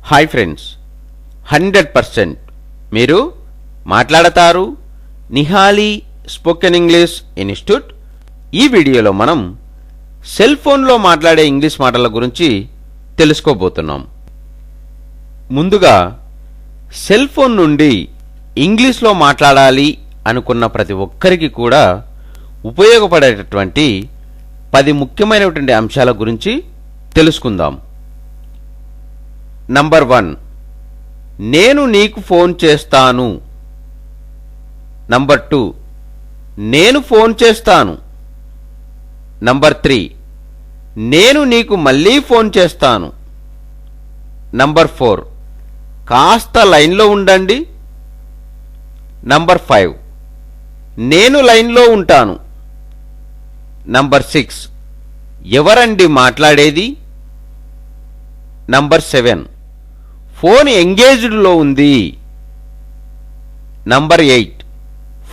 Hi friends, 100% మీరు మాట్లాడతారు Nihali spoken English institute. ఈ వీడియోలో మనం సెల్ ఫోన్లో మాట్లాడే ఇంగ్లీష్ మాటల గురించి తెలుసుకోబోతున్నాం. ముందుగా సెల్ ఫోన్ నుండి ఇంగ్లీష్లో మాట్లాడాలి అనుకున్న ప్రతి ఒక్కరికి కూడా ఉపయోగపడేటటువంటి 10 ముఖ్యమైనటువంటి అంశాల గురించి తెలుసుకుందాం. నంబర్ 1, నేను నీకు ఫోన్ చేస్తాను. నంబర్ 2, నేను ఫోన్ చేస్తాను. నంబర్ 3, నేను నీకు మళ్ళీ ఫోన్ చేస్తాను. నంబర్ 4, కాస్త లైన్లో ఉండండి. నంబర్ 5, నేను లైన్లో ఉంటాను. నంబర్ 6, ఎవరండి మాట్లాడేది? నంబర్ 7, ఫోన్ ఎంగేజ్డ్లో ఉంది. నంబర్ 8,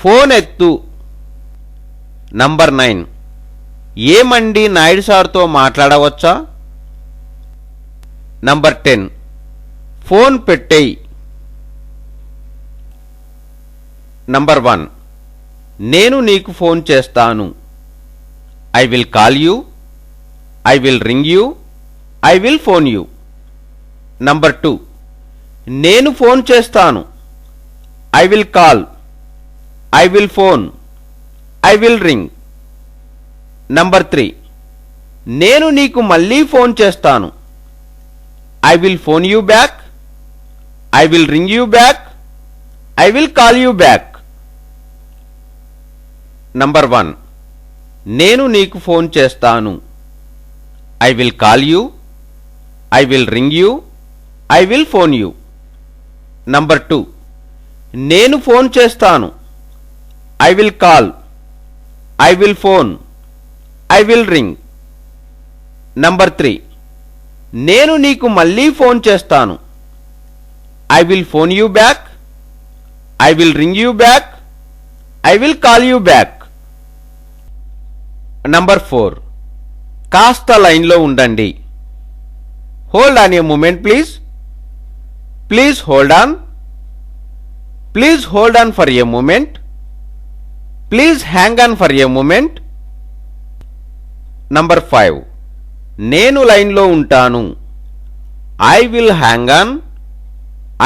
ఫోన్ ఎత్తు. నంబర్ 9, ఏమండి నాయుడు సార్తో మాట్లాడవచ్చా? నంబర్ 10, ఫోన్ పెట్టేయి. నంబర్ 1, నేను నీకు ఫోన్ చేస్తాను. I will call you, I will ring you, I will phone you. Number 2, నేను ఫోన్ చేస్తాను. I will call, I will phone, I will ring. Number 3, నేను నీకు మళ్ళీ ఫోన్ చేస్తాను. I will phone you back, I will ring you back, I will call you back. Number 1, నేను నీకు phone చేస్తాను. I will call you, I will ring you, I will phone you. Number 2, నేను phone చేస్తాను. I will call, I will phone, I will ring. Number 3, నేను నీకు మళ్ళీ phone చేస్తాను. I will phone you back, I will ring you back, I will call you back. Number 4, కాస్త లైన్లో ఉండండి. Hold on a moment please. Please hold on. Please hold on for a moment. Please hang on for a moment. Number 5, నేను లైన్లో ఉంటాను. I will hang on,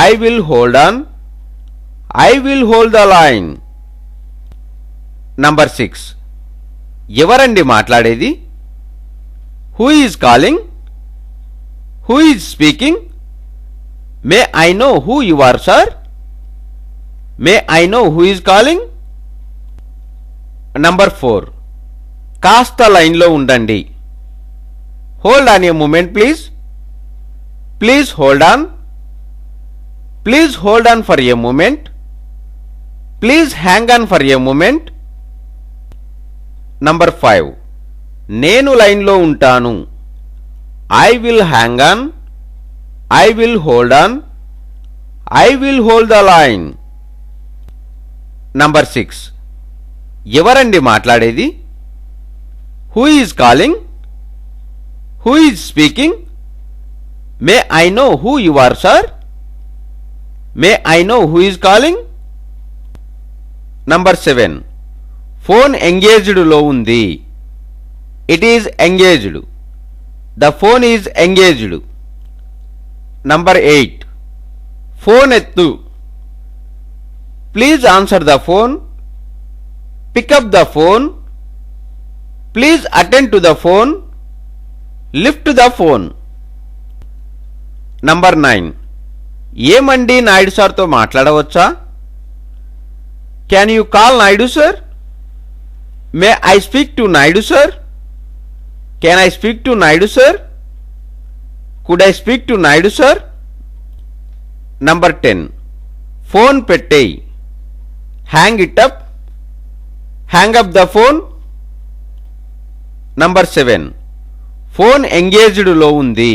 I will hold on, I will hold the line. Number 6, ఎవరండి మాట్లాడేది? Who is calling? Who is speaking? May I know who you are sir? May I know who is calling? Number 4, కాస్త లైన్లో ఉండండి. Hold on a moment please. Please hold on. Please hold on for a moment. Please hang on for a moment. Number 5, నేను లైన్లో ఉంటాను. I will hang on, I will hold on, I will hold the line. Number 6, ఎవరండి మాట్లాడేది? Who is calling? Who is speaking? May I know who you are sir? May I know who is calling? Number 7, phone ఎంగేజ్డ్లో ఉంది. It is engaged. The phone is engaged. Number 8, phone ఎత్తు. Please answer the phone. Pick up the phone. Please attend to the phone. Lift the phone. Number 9, ఏమండి నాయుడు సార్తో మాట్లాడవచ్చా? Can you call Naidu sir? May I speak to Naidu sir? Can I speak to Naidu sir? Could I speak to Naidu sir? Number 10, phone పెట్టేయి. Hang it up. Hang up the phone. Number 7, phone ఎంగేజ్డ్లో ఉంది.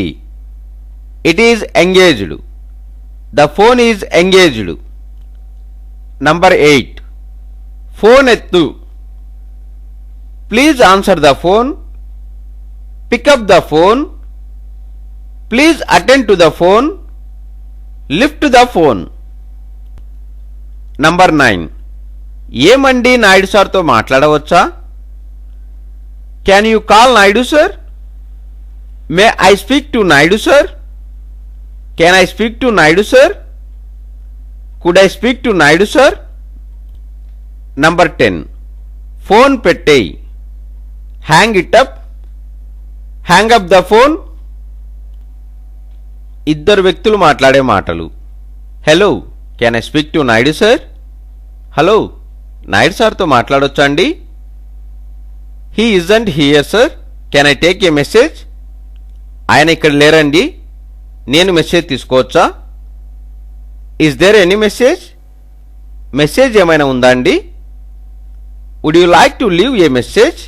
It is engaged. The phone is engaged. Number 8, phone ఎత్తు. Please answer the phone. Pick up the phone. Please attend to the phone. Lift the phone. Number 9. ఏమండి నాయుడు సార్తో మాట్లాడవచ్చా? Can you call Naidu sir? May I speak to Naidu sir? Can I speak to Naidu sir? Could I speak to Naidu sir? Number 10. Phone పెట్టేయ్. Hang it up. Hang up the phone. ఇద్దరు వ్యక్తులు మాట్లాడే మాటలు. Hello, can I speak to Naidu sir? Hello, Naidu సార్తో మాట్లాడొచ్చా అండి? He isn't here sir, can I take a message? ఆయన ఇక్కడ లేరండి, నేను మెసేజ్ తీసుకోవచ్చా? Is there any message? Message ఏమైనా ఉందా అండి? Would you like to leave a message?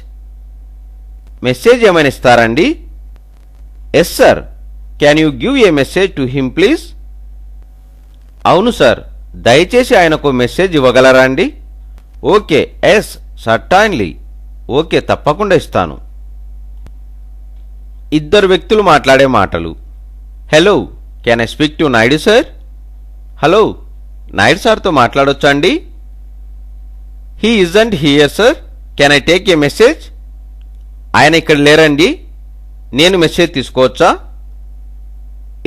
Message ఏమైనా ఇస్తారండి? Yes sir, can you give a message to him please? అవును సార్, దయచేసి ఆయనకు మెసేజ్ ఇవ్వగలరా అండి? Okay, yes certainly. ఓకే, తప్పకుండా ఇస్తాను. ఇద్దరు వ్యక్తులు మాట్లాడే మాటలు. Hello, can I speak to Naidu sir? Hello, Naidu సార్తో మాట్లాడొచ్చా అండి? He isn't here sir, can I take a message? ఆయన ఇక్కడ లేరండి, నేను మెసేజ్ తీసుకోవచ్చా?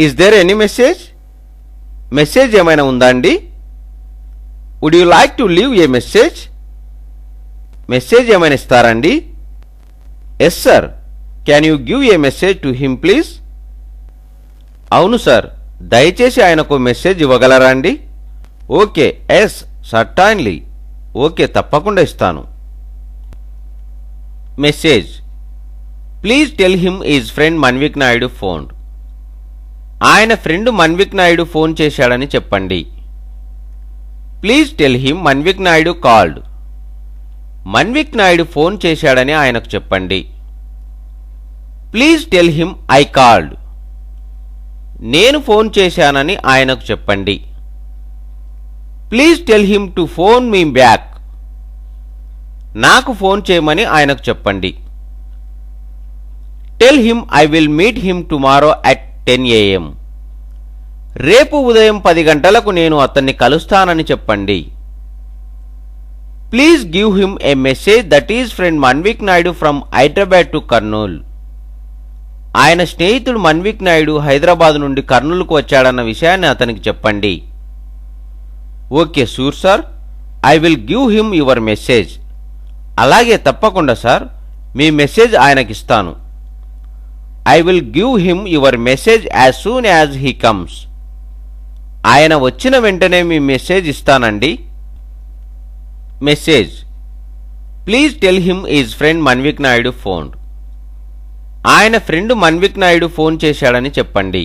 Is there any message? Message ఏమైనా ఉందా అండి? Would you like to leave a message? Message ఏమైనా ఇస్తారండి? Yes sir, can you give a message to him please? అవును సార్, దయచేసి ఆయనకు మెసేజ్ ఇవ్వగలరా అండి? Okay, yes certainly. ఓకే, తప్పకుండా ఇస్తాను. Message. Please tell him is friend Manvik Naidu phone. ఆయన ఫ్రెండ్ మన్విక్ నాయుడు ఫోన్ చేశాడని చెప్పండి. Please tell him Manvik Naidu called. Manvik Naidu phone చేశాడని ఆయనకు చెప్పండి. Please tell him I called. నేను ఫోన్ చేశానని ఆయనకు చెప్పండి. Please tell him to phone me back. నాకు ఫోన్ చేయమని ఆయనకు చెప్పండి. Tell him I will meet him tomorrow at 10 AM. రేపు ఉదయం 10 గంటలకు నేను అతన్ని కలుస్తానని చెప్పండి. Please give him a message that is friend Manvik Naidu from Hyderabad to Kurnool. ఆయన స్నేహితుడు మన్విక్ నాయుడు హైదరాబాద్ నుండి కర్నూలుకు వచ్చాడన్న విషయాన్ని అతనికి చెప్పండి. Okay sure sir, I will give him your message. అలాగే తప్పకుండా సార్, మీ మెసేజ్ ఆయనకిస్తాను. I will give him your message as soon as he comes. ఆయన వచ్చిన వెంటనే మీ మెసేజ్ ఇస్తానండి. Message. Please tell him is friend Manvik Naidu phone. ఆయన ఫ్రెండ్ మన్విక్ నాయుడు ఫోన్ చేశాడని చెప్పండి.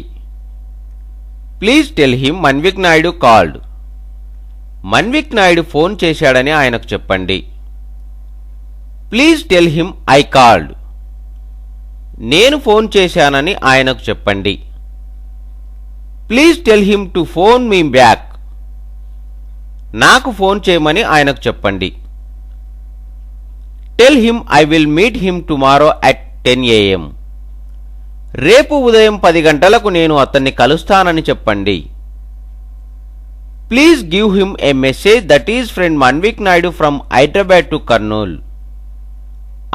Please tell him Manvik Naidu called. Manvik Naidu phone చేశాడని ఆయనకు చెప్పండి. Please tell him I called. నేను ఫోన్ చేశానని ఆయనకు చెప్పండి. Please tell him to phone me back. నాకు ఫోన్ చేయమని ఆయనకు చెప్పండి. Tell him I will meet him tomorrow at 10 AM. రేపు ఉదయం 10 గంటలకు నేను అతన్ని కలుస్తానని చెప్పండి. Please give him a message that is friend Manvik Naidu from Hyderabad to Kurnool.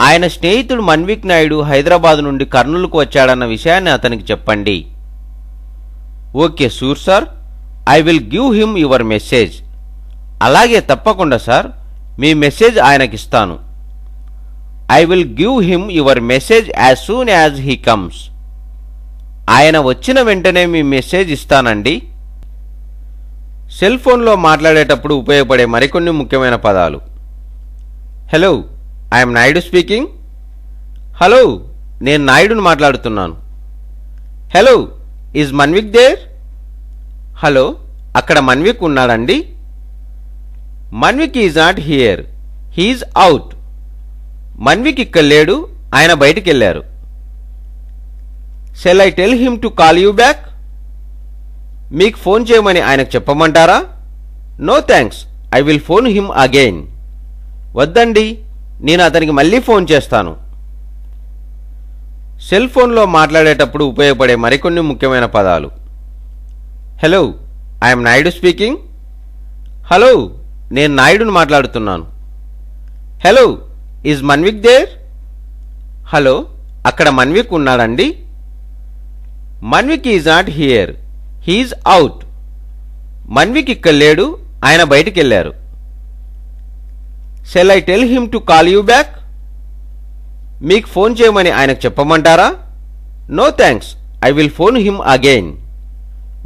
ఆయన స్నేహితుడు మన్విక్ నాయుడు హైదరాబాద్ నుండి కర్నూలుకు వచ్చాడన్న విషయాన్ని అతనికి చెప్పండి. Okay sure sir, I will give him your message. అలాగే తప్పకుండా సార్, మీ మెసేజ్ ఆయనకిస్తాను. I will give him your message as soon as he comes. ఆయన వచ్చిన వెంటనే మీ మెసేజ్ ఇస్తానండి. సెల్ ఫోన్లో మాట్లాడేటప్పుడు ఉపయోగపడే మరికొన్ని ముఖ్యమైన పదాలు. Hello, I'm Naidu speaking. Hello, నేను నాయుడుని మాట్లాడుతున్నాను. Hello, is Manvik there? Hello, అక్కడ మన్విక్ ఉన్నాడండి? Manvik is not here, he's out. Manvik ఇక్కడ లేడు, ఆయన బయటికి వెళ్ళారు. Shall I tell him to call you back? మీకు ఫోన్ చేయమని ఆయనకు చెప్పమంటారా? No thanks, I will phone him again. వద్దండి, నేను అతనికి మళ్ళీ ఫోన్ చేస్తాను. సెల్ ఫోన్లో మాట్లాడేటప్పుడు ఉపయోగపడే మరికొన్ని ముఖ్యమైన పదాలు. Hello, I'm Naidu speaking. Hello, నేను నాయుడుని మాట్లాడుతున్నాను. Hello, is Manvik there? Hello, అక్కడ మన్విక్ ఉన్నాడండి? Manvik is not here, he's out. Manvik ఇక్కడ లేడు, ఆయన బయటికి వెళ్ళారు. Shall I tell him to call you back? మీకు ఫోన్ చేయమని ఆయనకు చెప్పమంటారా? No thanks, I will phone him again.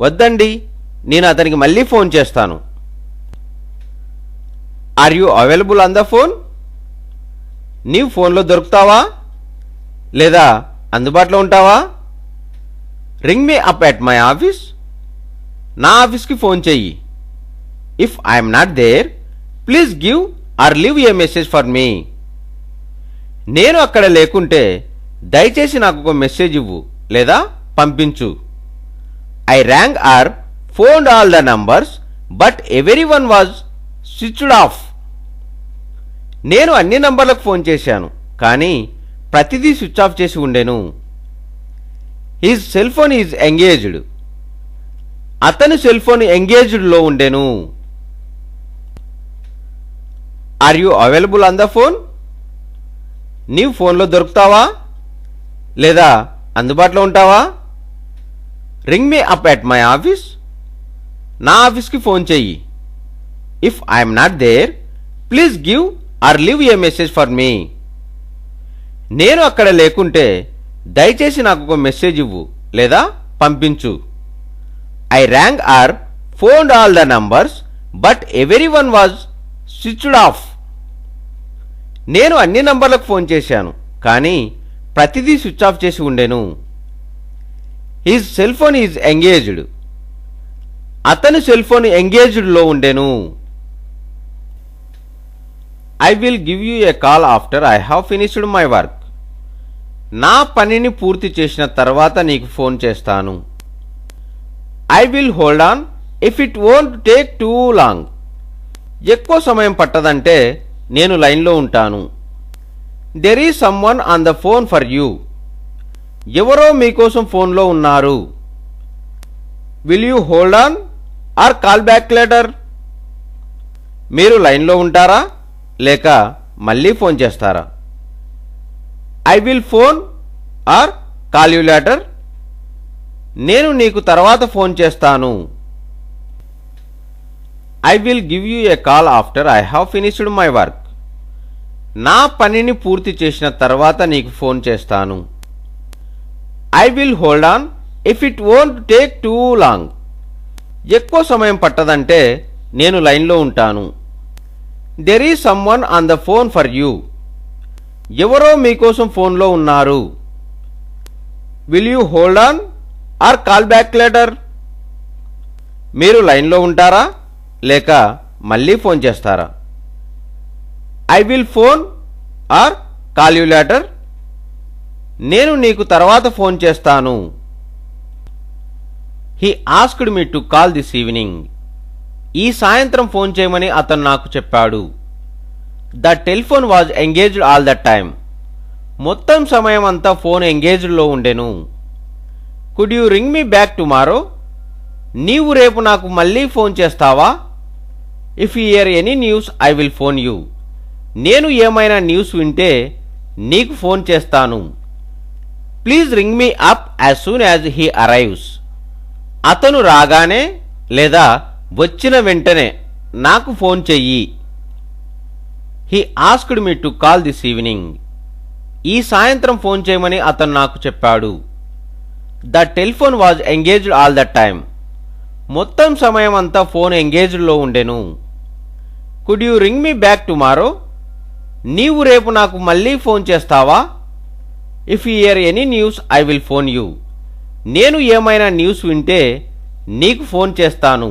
వద్దండి, నేను అతనికి మళ్ళీ ఫోన్ చేస్తాను. Are you available on the phone? నీవు ఫోన్లో దొరుకుతావా లేదా అందుబాటులో ఉంటావా? Ring me up at my office. నా ఆఫీస్కి ఫోన్ చెయ్యి. If I'm not there, please give or leave a message for me. నేను అక్కడ లేకుంటే దయచేసి నాకు ఒక మెసేజ్ ఇవ్వు లేదా పంపించు. I rang or phoned all the numbers but every one was switched off. నేను అన్ని నంబర్లకు ఫోన్ చేశాను, కానీ ప్రతిదీ స్విచ్ ఆఫ్ చేసి ఉండెను. His cell phone is engaged. అతని సెల్ ఫోన్ ఎంగేజ్డ్లో ఉండెను. Are you available on the phone? నీవు ఫోన్లో దొరుకుతావా లేదా అందుబాటులో ఉంటావా? Ring me up at my office. నా ఆఫీస్కి ఫోన్ చెయ్యి. If I'm not there, please give or leave a message for me. నేను అక్కడ లేకుంటే దయచేసి నాకు ఒక మెసేజ్ ఇవ్వు లేదా పంపించు. I rang or phoned all the numbers but every one was switched off. నేను అన్ని నంబర్లకు ఫోన్ చేశాను, కానీ ప్రతిదీ స్విచ్ ఆఫ్ చేసి ఉండెను. His cell phone is engaged. అతని సెల్ ఫోన్ ఎంగేజ్డ్లో ఉండెను. I will give you a call after I have finished my work. నా పనిని పూర్తి చేసిన తర్వాత నీకు ఫోన్ చేస్తాను. I will hold on if it won't take too long. ఎక్కువ సమయం పట్టదంటే నేను లైన్లో ఉంటాను. There is someone on the phone for you. ఎవరో మీకోసం ఫోన్లో ఉన్నారు. Will you hold on or call back later. మీరు లైన్లో ఉంటారా లేక మళ్ళీ ఫోన్ చేస్తారా? I will phone or call you later. నేను నీకు తర్వాత ఫోన్ చేస్తాను. I will give you a call after I have finished my work. నా పనిని పూర్తి చేసిన తర్వాత నీకు ఫోన్ చేస్తాను. I will hold on if it won't take too long. ఎక్కువ సమయం పట్టదంటే నేను లైన్లో ఉంటాను. There is someone on the phone for you. ఎవరో మీకోసం ఫోన్లో ఉన్నారు. Will you hold on or call back later. మీరు లైన్లో ఉంటారా లేక మళ్ళీ ఫోన్ చేస్తారా? I will phone or call you later. నేను నీకు తర్వాత ఫోన్ చేస్తాను. He asked me to call this evening. ఈ సాయంత్రం ఫోన్ చేయమని అతను నాకు చెప్పాడు. The telephone was engaged all the time. మొత్తం సమయం అంతా ఫోన్ ఎంగేజ్డ్లో ఉండెను. Could you ring me back tomorrow. నీవు రేపు నాకు మళ్ళీ ఫోన్ చేస్తావా? If you hear any news I will phone you. నేను ఏమైనా న్యూస్ వింటే నీకు ఫోన్ చేస్తాను. Please ring me up as soon as he arrives. అతను రాగానే లేదా వచ్చిన వెంటనే నాకు ఫోన్ చెయ్యి. He asked me to call this evening. ఈ సాయంత్రం ఫోన్ చేయమని అతను నాకు చెప్పాడు. The telephone was engaged all the time. మొత్తం సమయం అంతా ఫోన్ ఎంగేజ్డ్లో ఉండెను. Could you ring me back tomorrow. నీవు రేపు నాకు మళ్ళీ ఫోన్ చేస్తావా? If you hear any news I will phone you. నేను ఏమైనా న్యూస్ వింటే నీకు ఫోన్ చేస్తాను.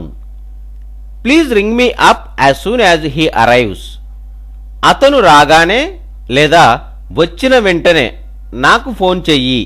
Please ring me up as soon as he arrives. అతను రాగానే లేదా వచ్చిన వెంటనే నాకు ఫోన్ చెయ్యి.